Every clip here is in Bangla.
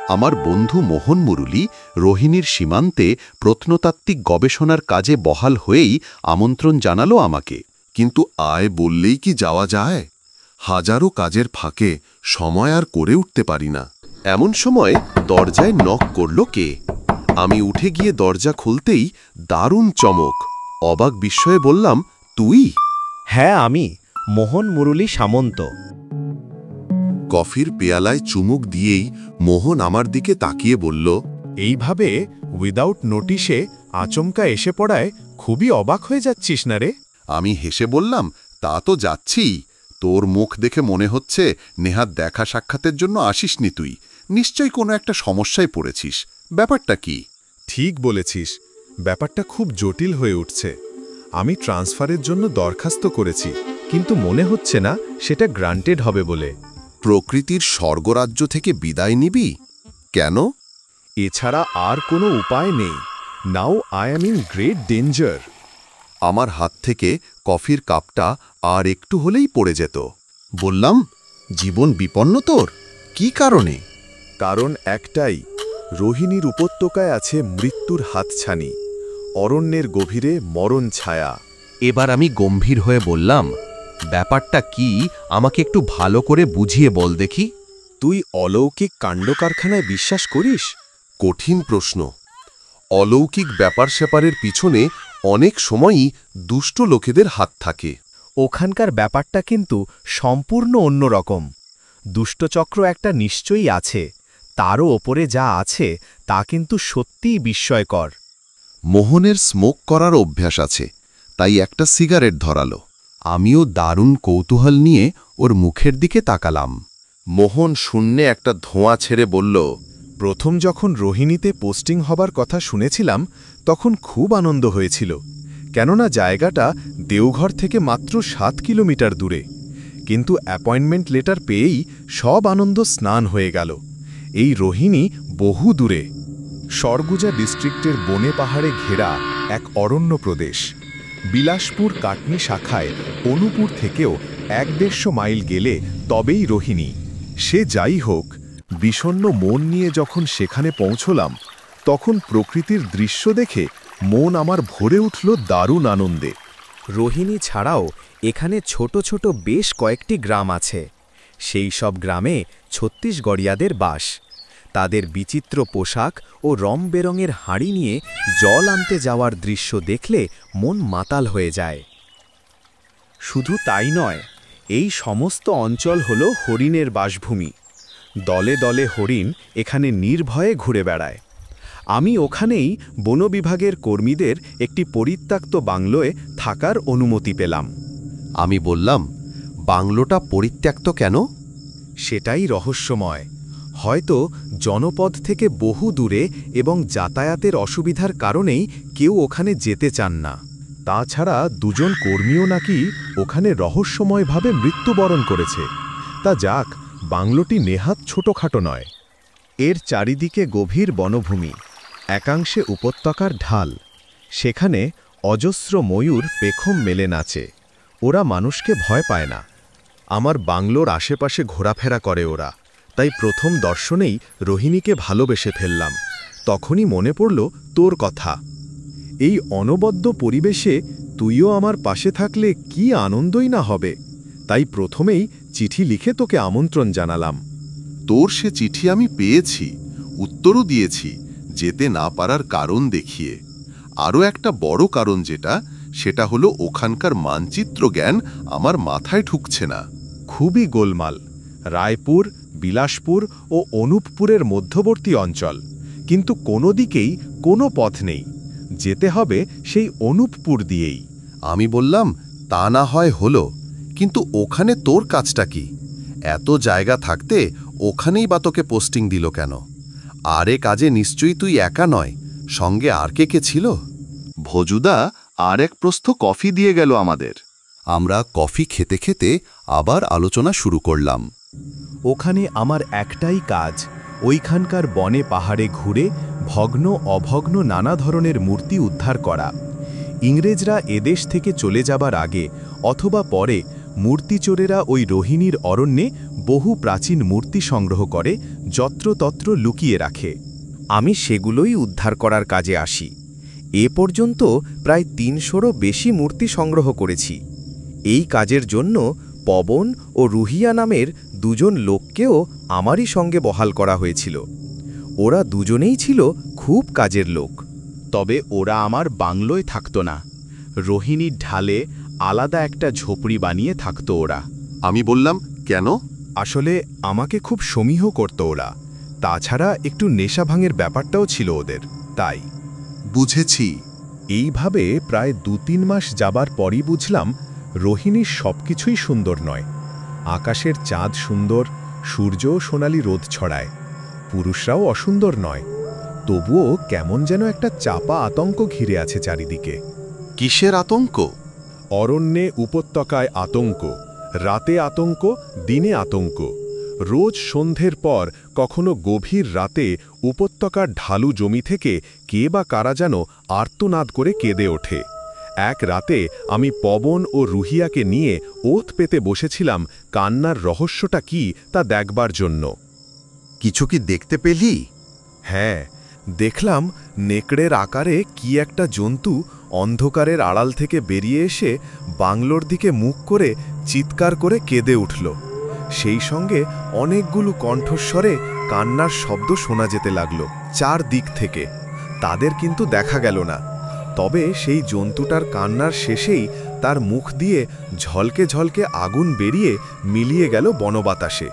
আমার বন্ধু মোহন মুরলী রোহিণীর সীমান্তে প্রত্নতাত্ত্বিক গবেষণার কাজে বহাল হয়েই আমন্ত্রণ জানালো আমাকে। কিন্তু আয় বললেই কি যাওয়া যায়? হাজারো কাজের ফাঁকে সময় আর করে উঠতে পারি না। এমন সময় দরজায় নক করল কে। আমি উঠে গিয়ে দরজা খুলতেই দারুণ চমক। অবাক বিস্ময়ে বললাম, তুই? হ্যাঁ, আমি মোহন মুরলী সামন্ত। কফির পেয়ালায় চুমুক দিয়েই মোহন আমার দিকে তাকিয়ে বলল, এইভাবে উইদাউট নোটিশে আচমকা এসে পড়ায় খুবই অবাক হয়ে যাচ্ছিস না রে? আমি হেসে বললাম, তা তো যাচ্ছিই। তোর মুখ দেখে মনে হচ্ছে নেহাত দেখা সাক্ষাতের জন্য আসিসনি তুই। নিশ্চয়ই কোনো একটা সমস্যায় পড়েছিস। ব্যাপারটা কি? ঠিক বলেছিস, ব্যাপারটা খুব জটিল হয়ে উঠছে। আমি ট্রান্সফারের জন্য দরখাস্ত করেছি, কিন্তু মনে হচ্ছে না সেটা গ্রান্টেড হবে বলে। প্রকৃতির স্বর্গরাজ্য থেকে বিদায় নিবি? কেন? এছাড়া আর কোনো উপায় নেই। Now I am in great danger. আমার হাত থেকে কফির কাপটা আর একটু হলেই পড়ে যেত। বললাম, জীবন বিপন্ন তোর? কি কারণে? কারণ একটাই, রোহিণীর উপত্যকায় আছে মৃত্যুর হাতছানি, অরণ্যের গভীরে মরণ ছায়া। এবার আমি গম্ভীর হয়ে বললাম, ব্যাপারটা কি আমাকে একটু ভালো করে বুঝিয়ে বল দেখি। তুই অলৌকিক কাণ্ডকারখানায় বিশ্বাস করিস? কঠিন প্রশ্ন। অলৌকিক ব্যাপার স্যাপারের পিছনে অনেক সময়ই দুষ্ট লোকেদের হাত থাকে। ওখানকার ব্যাপারটা কিন্তু সম্পূর্ণ অন্যরকম। দুষ্টচক্র একটা নিশ্চয়ই আছে, তারও ওপরে যা আছে তা কিন্তু সত্যিই বিস্ময়কর। মোহনের স্মোক করার অভ্যাস আছে, তাই একটা সিগারেট ধরালো। আমিও দারুণ কৌতূহল নিয়ে ওর মুখের দিকে তাকালাম। মোহন শূন্যে একটা ধোঁয়া ছেড়ে বলল, প্রথম যখন রোহিণীতে পোস্টিং হবার কথা শুনেছিলাম তখন খুব আনন্দ হয়েছিল, কেননা জায়গাটা দেওঘর থেকে মাত্র 7 কিলোমিটার দূরে। কিন্তু অ্যাপয়েন্টমেন্ট লেটার পেয়েই সব আনন্দ স্নান হয়ে গেল। এই রোহিণী বহু দূরে, সরগুজা ডিস্ট্রিক্টের বনে পাহাড়ে ঘেরা এক অরণ্য প্রদেশ। বিলাসপুর কাটনি শাখায় অনুপুর থেকেও 150 মাইল গেলে তবেই রোহিণী। সে যাই হোক, বিষণ্ণ মন নিয়ে যখন সেখানে পৌঁছলাম তখন প্রকৃতির দৃশ্য দেখে মন আমার ভরে উঠল দারুণ আনন্দে। রোহিণী ছাড়াও এখানে ছোট ছোট বেশ কয়েকটি গ্রাম আছে। সেই সব গ্রামে ছত্তিশগড়িয়াদের বাস। তাদের বিচিত্র পোশাক ও রংবেরঙের হাঁড়ি নিয়ে জল আনতে যাওয়ার দৃশ্য দেখলে মন মাতাল হয়ে যায়। শুধু তাই নয়, এই সমস্ত অঞ্চল হল হরিণের বাসভূমি। দলে দলে হরিণ এখানে নির্ভয়ে ঘুরে বেড়ায়। আমি ওখানেই বন বিভাগের কর্মীদের একটি পরিত্যক্ত বাংলোয় থাকার অনুমতি পেলাম। আমি বললাম, বাংলোটা পরিত্যক্ত কেন? সেটাই রহস্যময়। হয়তো জনপদ থেকে বহু দূরে এবং যাতায়াতের অসুবিধার কারণেই কেউ ওখানে যেতে চান না। তাছাড়া দুজন কর্মীও নাকি ওখানে রহস্যময়ভাবে মৃত্যুবরণ করেছে। তা যাক, বাংলোটি নেহাত ছোটখাটো নয়। এর চারিদিকে গভীর বনভূমি, একাংশে উপত্যকার ঢাল। সেখানে অজস্র ময়ূর পেখম মেলে নাচে। ওরা মানুষকে ভয় পায় না। আমার বাংলোর আশেপাশে ঘোরাফেরা করে ওরা, তাই প্রথম দর্শনেই রোহিণীকে ভালোবেসে ফেললাম। তখনই মনে পড়ল তোর কথা। এই অনবদ্য পরিবেশে তুইও আমার পাশে থাকলে কি আনন্দই না হবে। তাই প্রথমেই চিঠি লিখে তোকে আমন্ত্রণ জানালাম। তোর সে চিঠি আমি পেয়েছি, উত্তরও দিয়েছি, যেতে না পারার কারণ দেখিয়ে। আরও একটা বড় কারণ সেটা হলো ওখানকার মানচিত্র জ্ঞান আমার মাথায় ঢুকছে না। খুবই গোলমাল। রায়পুর, বিলাসপুর ও অনুপপুরের মধ্যবর্তী অঞ্চল, কিন্তু কোনো দিকেই কোনো পথ নেই। যেতে হবে সেই অনুপপুর দিয়েই। আমি বললাম, তা না হয় হলো, কিন্তু ওখানে তোর কাজটা কি? এত জায়গা থাকতে ওখানেই বা তোকে পোস্টিং দিল কেন? আরে কাজে নিশ্চয়ই তুই একা নয়, সঙ্গে আর কে ছিল? ভজুদা আর এক প্রস্থ কফি দিয়ে গেল আমাদের। আমরা কফি খেতে খেতে আবার আলোচনা শুরু করলাম। ওখানে আমার একটাই কাজ, ওইখানকার বনে পাহাড়ে ঘুরে ভগ্ন অভগ্ন নানা ধরনের মূর্তি উদ্ধার করা। ইংরেজরা এদেশ থেকে চলে যাবার আগে অথবা পরে মূর্তিচোরেরা ওই রোহিণীর অরণ্যে বহু প্রাচীন মূর্তি সংগ্রহ করে, যত্রতত্র লুকিয়ে রাখে। আমি সেগুলোই উদ্ধার করার কাজে আসি। এ পর্যন্ত প্রায় ৩০০রও বেশি মূর্তি সংগ্রহ করেছি। এই কাজের জন্য পবন ও রুহিয়া নামের দুজন লোককেও আমারই সঙ্গে বহাল করা হয়েছিল। ওরা দুজনেই ছিল খুব কাজের লোক। তবে ওরা আমার বাংলোয় থাকত না। রোহিণীর ঢালে আলাদা একটা ঝোপড়ি বানিয়ে থাকত ওরা। আমি বললাম, কেন? আসলে আমাকে খুব সমীহ করত ওরা। তাছাড়া একটু নেশা ভাঙের ব্যাপারটাও ছিল ওদের, তাই। বুঝেছি। এইভাবে প্রায় ২-৩ মাস যাবার পরই বুঝলাম রোহিণীর সবকিছুই সুন্দর নয়। আকাশের চাঁদ সুন্দর, সূর্যও সোনালি রোদ ছড়ায়, পুরুষরাও অসুন্দর নয়। তবুও কেমন যেন একটা চাপা আতঙ্ক ঘিরে আছে চারিদিকে। কিসের আতঙ্ক? অরণ্যে উপত্যকায় আতঙ্ক, রাতে আতঙ্ক, দিনে আতঙ্ক। রোজ সন্ধ্যের পর কখনো গভীর রাতে উপত্যকার ঢালু জমি থেকে কে বা কারা যেন আর্তনাদ করে কেঁদে ওঠে। এক রাতে আমি পবন ও রুহিয়াকে নিয়ে ওত পেতে বসেছিলাম কান্নার রহস্যটা কি তা দেখবার জন্য। কিছু কি দেখতে পেলি? হ্যাঁ, দেখলাম নেকড়ের আকারে কি একটা জন্তু অন্ধকারের আড়াল থেকে বেরিয়ে এসে বাংলোর দিকে মুখ করে চিৎকার করে কেঁদে উঠল। সেই সঙ্গে অনেকগুলো কণ্ঠস্বরে কান্নার শব্দ শোনা যেতে লাগল চারদিক থেকে। তাদের কিন্তু দেখা গেল না। তবে সেই জন্তুটার কান্নার শেষেই তার মুখ দিয়ে ঝলকে ঝলকে আগুন বেরিয়ে মিলিয়ে গেল বনবাতাসে।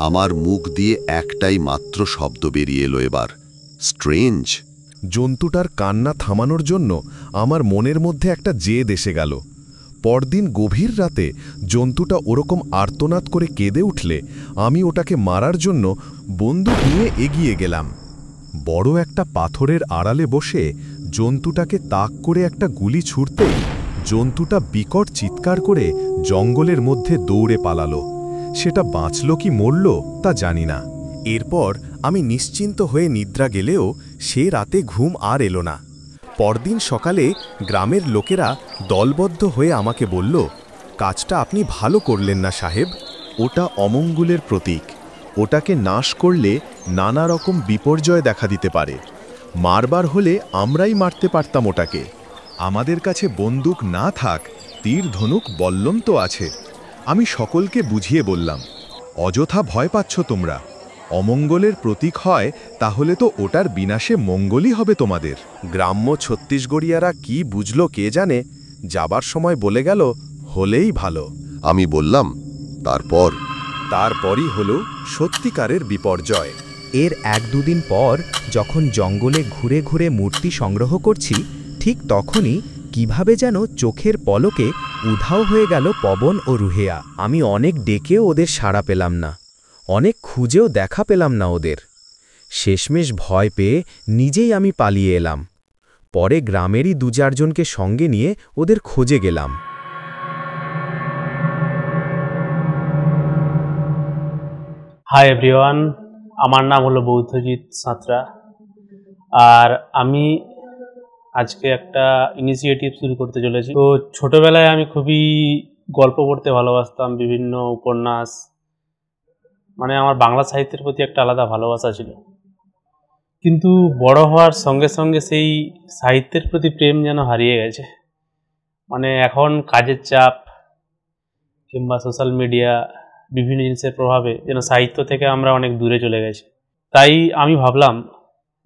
আমার মুখ দিয়ে একটাই মাত্র শব্দ বেরিয়ে এলো এবার, স্ট্রেঞ্জ। জন্তুটার কান্না থামানোর জন্য আমার মনের মধ্যে একটা জেদ এসে গেল। পরদিন গভীর রাতে জন্তুটা ওরকম আর্তনাদ করে কেঁদে উঠলে আমি ওটাকে মারার জন্য বন্দুক নিয়ে এগিয়ে গেলাম। বড় একটা পাথরের আড়ালে বসে জন্তুটাকে তাক করে একটা গুলি ছুড়তেই জন্তুটা বিকট চিৎকার করে জঙ্গলের মধ্যে দৌড়ে পালালো। সেটা বাঁচল কি মরল তা জানি না। এরপর আমি নিশ্চিন্ত হয়ে নিদ্রা গেলেও সে রাতে ঘুম আর এলো না। পরদিন সকালে গ্রামের লোকেরা দলবদ্ধ হয়ে আমাকে বলল, কাজটা আপনি ভালো করলেন না সাহেব। ওটা অমঙ্গলের প্রতীক। ওটাকে নাশ করলে নানা রকম বিপর্যয় দেখা দিতে পারে। মারবার হলে আমরাই মারতে পারতাম ওটাকে। আমাদের কাছে বন্দুক না থাক, তীর ধনুক বল্লম তো আছে। আমি সকলকে বুঝিয়ে বললাম, অযথা ভয় পাচ্ছ তোমরা। অমঙ্গলের প্রতীক হয় তাহলে তো ওটার বিনাশে মঙ্গলই হবে তোমাদের। গ্রাম্য ছত্তিশগড়িয়ারা কি বুঝল কে জানে, যাবার সময় বলে গেল, হলেই ভালো। আমি বললাম, তারপরই হলো সত্যিকারের বিপর্যয়। এর ১-২ দিন পর যখন জঙ্গলে ঘুরে ঘুরে মূর্তি সংগ্রহ করছি, ঠিক তখনই কিভাবে যেন চোখের পলকে উধাও হয়ে গেল পবন ও রুহিয়া। আমি অনেক ডেকেও ওদের সাড়া পেলাম না, অনেক খুঁজেও দেখা পেলাম না ওদের। শেষমেশ ভয় পেয়ে নিজেই আমি পালিয়ে এলাম। পরে গ্রামেরই ২-৪ জনকে সঙ্গে নিয়ে ওদের খোঁজে গেলাম। হাই এভরিওয়ান, আমার নাম হলো বৌদ্ধজিৎ সাঁতরা। আর আমি আজকে একটা ইনিশিয়েটিভ শুরু করতে চলেছি। তো ছোটবেলায় আমি খুবই গল্প পড়তে ভালোবাসতাম, বিভিন্ন উপন্যাস, মানে আমার বাংলা সাহিত্যের প্রতি একটা আলাদা ভালোবাসা ছিল। কিন্তু বড় হওয়ার সঙ্গে সঙ্গে সেই সাহিত্যের প্রতি প্রেম যেন হারিয়ে গেছে। মানে এখন কাজের চাপ কিংবা সোশ্যাল মিডিয়া বিভিন্ন জিনিসের প্রভাবে যেন সাহিত্য থেকে আমরা অনেক দূরে চলে গেছি। তাই আমি ভাবলাম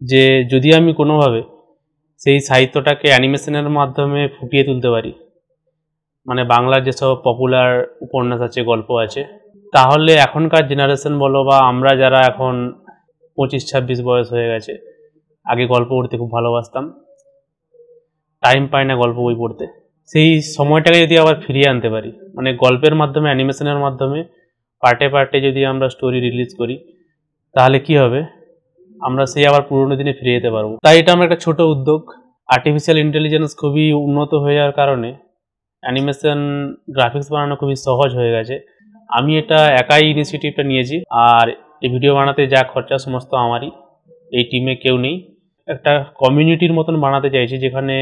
যে যদি আমি কোনোভাবে সেই সাহিত্যটাকে অ্যানিমেশনের মাধ্যমে ফুটিয়ে তুলতে পারি, মানে বাংলার যেসব পপুলার উপন্যাস আছে, গল্প আছে, তাহলে এখনকার জেনারেশন বলো বা আমরা যারা এখন 25-26 বয়স হয়ে গেছে, আগে গল্প পড়তে খুব ভালোবাসতাম, টাইম পাই না গল্প বই পড়তে, সেই সময়টাকে যদি আবার ফিরিয়ে আনতে পারি, মানে গল্পের মাধ্যমে, অ্যানিমেশনের মাধ্যমে পার্টে পার্টে যদি আমরা স্টোরি রিলিজ করি, তাহলে কি হবে, আমরা সেই আবার পুরোনো দিনে ফিরে যেতে পারবো। তাই এটা আমার একটা ছোট উদ্যোগ। আর্টিফিশিয়াল ইন্টেলিজেন্স খুবই উন্নত হয়ে যাওয়ার কারণে অ্যানিমেশন গ্রাফিক্স বানানো খুবই সহজ হয়ে গেছে। আমি এটা একাই ইনিশিয়েটিভটা নিয়েছি, আর এই ভিডিও বানাতে যা খরচা সমস্ত আমারই, এই টিমে কেউ নেই। একটা কমিউনিটির মতন বানাতে চাইছি, যেখানে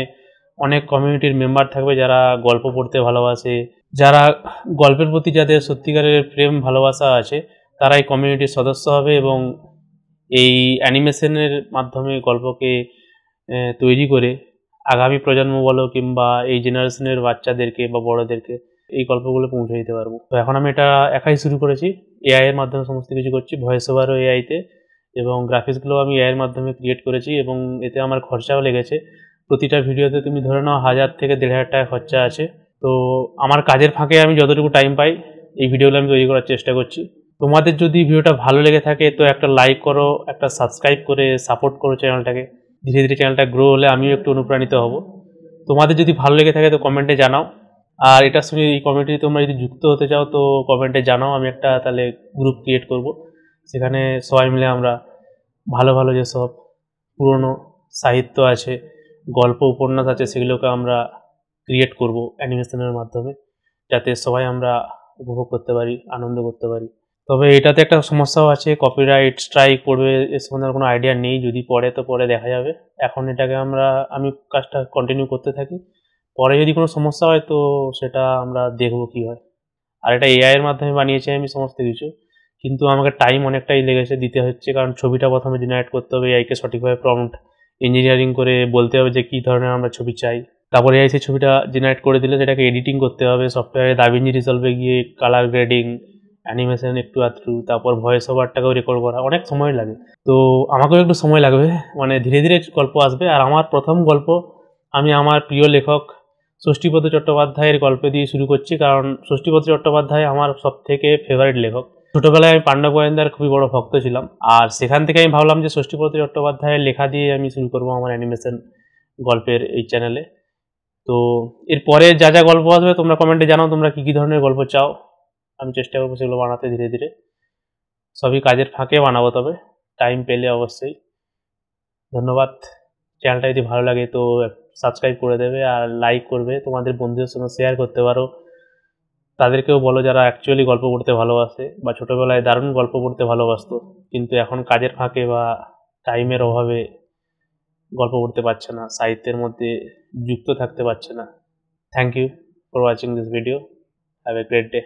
অনেক কমিউনিটির মেম্বার থাকবে যারা গল্প পড়তে ভালোবাসে, যারা গল্পের প্রতি যাদের সত্যিকারের প্রেম ভালোবাসা আছে, তারা এই কমিউনিটির সদস্য হবে এবং এই অ্যানিমেশনের মাধ্যমে গল্পকে তৈরি করে আগামী প্রজন্ম বলো কিংবা এই জেনারেশনের বাচ্চাদেরকে বা বড়দেরকে এই গল্পগুলো পৌঁছে দিতে পারবো। তো এখন আমি এটা একাই শুরু করেছি, এআই এর মাধ্যমে সমস্ত কিছু করছি, ভয়েস ওভারও এআইতে, এবং গ্রাফিক্সগুলো আমি এআই এর মাধ্যমে ক্রিয়েট করেছি এবং এতে আমার খরচাও লেগেছে। প্রতিটা ভিডিওতে তুমি ধরে নাও 1000 থেকে 1500 টাকা খরচা আছে। তো আমার কাজের ফাঁকে আমি যতটুকু টাইম পাই এই ভিডিওগুলো আমি তৈরি করার চেষ্টা করছি। তোমাদের যদি ভিডিওটা ভালো লেগে থাকে তো একটা লাইক করো, একটা সাবস্ক্রাইব করে সাপোর্ট করো চ্যানেলটাকে। ধীরে ধীরে চ্যানেলটা গ্রো হলে আমিও একটু অনুপ্রাণিত হব। তোমাদের যদি ভালো লেগে থাকে তো কমেন্টে জানাও, আর এটার সঙ্গে এই কমিউনিটি তোমরা যদি যুক্ত হতে চাও তো কমেন্টে জানাও, আমি একটা তাহলে গ্রুপ ক্রিয়েট করব, সেখানে সবাই মিলে আমরা ভালো ভালো যেসব পুরনো সাহিত্য আছে, গল্প উপন্যাস আছে, সেগুলোকে আমরা ক্রিয়েট করব অ্যানিমেশনের মাধ্যমে, যাতে সবাই আমরা উপভোগ করতে পারি, আনন্দ করতে পারি। তবে এটাতে একটা সমস্যাও আছে, কপিরাইট স্ট্রাইক পড়বে এ সম্বন্ধে কোনো আইডিয়া নেই, যদি পড়ে তো পরে দেখা যাবে। এখন এটাকে আমি কাজটা কন্টিনিউ করতে থাকি, পরে যদি কোনো সমস্যা হয় তো সেটা আমরা দেখব কী হয়। আর এটা এআই এর মাধ্যমে বানিয়েছি আমি সমস্ত কিছু, কিন্তু আমাকে টাইম অনেকটাই লেগেছে দিতে হচ্ছে, কারণ ছবিটা প্রথমে জেনারেট করতে হবে, এআইকে সঠিকভাবে প্রম্পট ইঞ্জিনিয়ারিং করে বলতে হবে যে কী ধরনের আমরা ছবি চাই, তারপরে এআই সেই ছবিটা জেনারেট করে দিলে সেটাকে এডিটিং করতে হবে সফটওয়্যারে, দাভিঞ্চি রিজলভে গিয়ে কালার গ্রেডিং, অ্যানিমেশন একটু আধটু, তারপর ভয়েস ওভারটাকেও রেকর্ড করা, অনেক সময় লাগে। তো আমাকেও একটু সময় লাগবে, মানে ধীরে ধীরে গল্প আসবে। আর আমার প্রথম গল্প আমি আমার প্রিয় লেখক ষষ্ঠীপদ চট্টোপাধ্যায়ের গল্প দিয়ে শুরু করছি, কারণ ষষ্ঠীপদ চট্টোপাধ্যায় আমার সব থেকে ফেভারিট লেখক। ছোটোবেলায় আমি পাণ্ডব গোয়েন্দার খুবই বড় ভক্ত ছিলাম, আর সেখান থেকে আমি ভাবলাম যে ষষ্ঠীপদ চট্টোপাধ্যায়ের লেখা দিয়ে আমি শুরু করবো আমার অ্যানিমেশন গল্পের এই চ্যানেলে। তো এরপরে যা যা গল্প আসবে তোমরা কমেন্টে জানাও তোমরা কী কী ধরনের গল্প চাও, আমি চেষ্টা করবো সেগুলো বানাতে ধীরে ধীরে। সবই কাজের ফাঁকে বানাবো, তবে টাইম পেলে অবশ্যই। ধন্যবাদ। চ্যানেলটা যদি ভালো লাগে তো সাবস্ক্রাইব করে দেবে আর লাইক করবে, তোমাদের বন্ধুদের সঙ্গে শেয়ার করতে পারো, তাদেরকেও বলো যারা অ্যাকচুয়ালি গল্প পড়তে ভালোবাসে বা ছোটোবেলায় দারুণ গল্প পড়তে ভালোবাসতো, কিন্তু এখন কাজের ফাঁকে বা টাইমের অভাবে গল্প পড়তে পারছে না, সাহিত্যের মধ্যে যুক্ত থাকতে পারছে না। Thank you for watching this video. Have a great day.